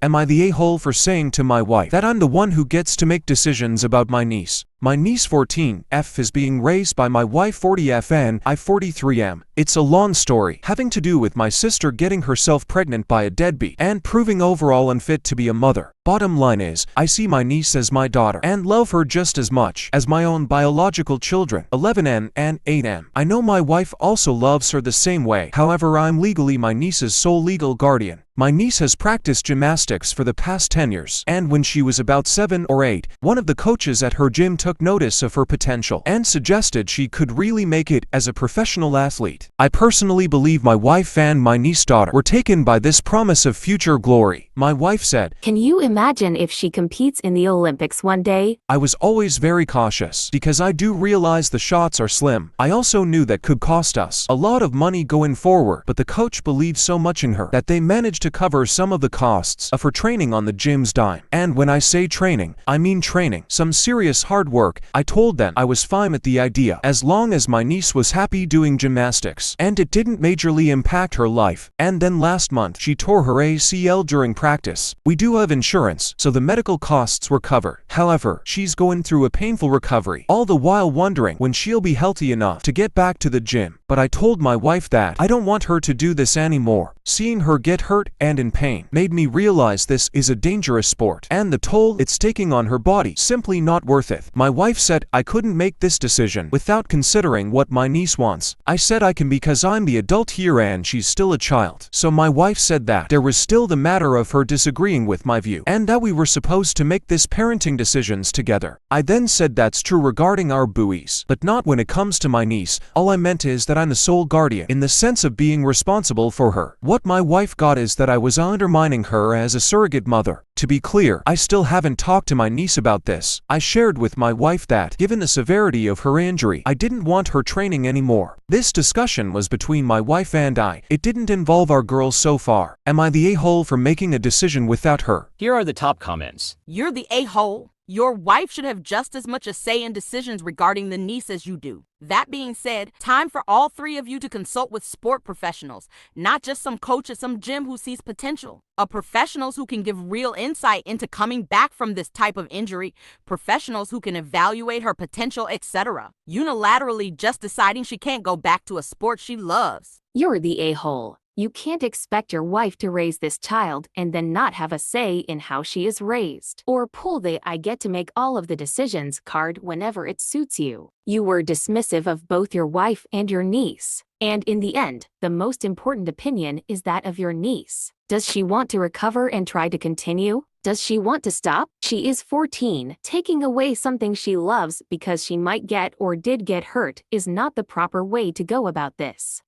Am I the a-hole for saying to my wife that I'm the one who gets to make decisions about my niece? My niece 14F is being raised by my wife 40F and I 43M. It's a long story, having to do with my sister getting herself pregnant by a deadbeat and proving overall unfit to be a mother. Bottom line is, I see my niece as my daughter and love her just as much as my own biological children, 11N and 8M. I know my wife also loves her the same way, however I'm legally my niece's sole legal guardian. My niece has practiced gymnastics for the past 10 years, and when she was about 7 or 8, one of the coaches at her gym took notice of her potential and suggested she could really make it as a professional athlete. I personally believe my wife and my niece's daughter were taken by this promise of future glory. My wife said, "Can you imagine if she competes in the Olympics one day?" I was always very cautious because I do realize the shots are slim. I also knew that could cost us a lot of money going forward, but the coach believed so much in her that they managed to cover some of the costs of her training on the gym's dime. And when I say training, I mean training, some serious hard work. I told them I was fine with the idea as long as my niece was happy doing gymnastics and it didn't majorly impact her life. And then last month she tore her ACL during practice. We do have insurance, so the medical costs were covered. However, she's going through a painful recovery, all the while wondering when she'll be healthy enough to get back to the gym. But I told my wife that I don't want her to do this anymore. Seeing her get hurt and in pain made me realize this is a dangerous sport and the toll it's taking on her body simply not worth it. My wife said I couldn't make this decision without considering what my niece wants. I said I can because I'm the adult here and she's still a child. So my wife said that there was still the matter of her disagreeing with my view and that we were supposed to make this parenting decisions together. I then said that's true regarding our buoys, but not when it comes to my niece. All I meant is that I'm the sole guardian in the sense of being responsible for her. What my wife got is that I was undermining her as a surrogate mother. To be clear, I still haven't talked to my niece about this. I shared with my wife that, given the severity of her injury, I didn't want her training anymore. This discussion was between my wife and I. It didn't involve our girls so far. Am I the a-hole for making a decision without her? Here are the top comments. You're the a-hole. Your wife should have just as much a say in decisions regarding the niece as you do. That being said, time for all three of you to consult with sport professionals, not just some coach at some gym who sees potential. Professionals who can give real insight into coming back from this type of injury, professionals who can evaluate her potential, etc. Unilaterally just deciding she can't go back to a sport she loves. You're the a-hole. You can't expect your wife to raise this child and then not have a say in how she is raised, or pull the "I get to make all of the decisions" card whenever it suits you. You were dismissive of both your wife and your niece. And in the end, the most important opinion is that of your niece. Does she want to recover and try to continue? Does she want to stop? She is 14. Taking away something she loves because she might get or did get hurt is not the proper way to go about this.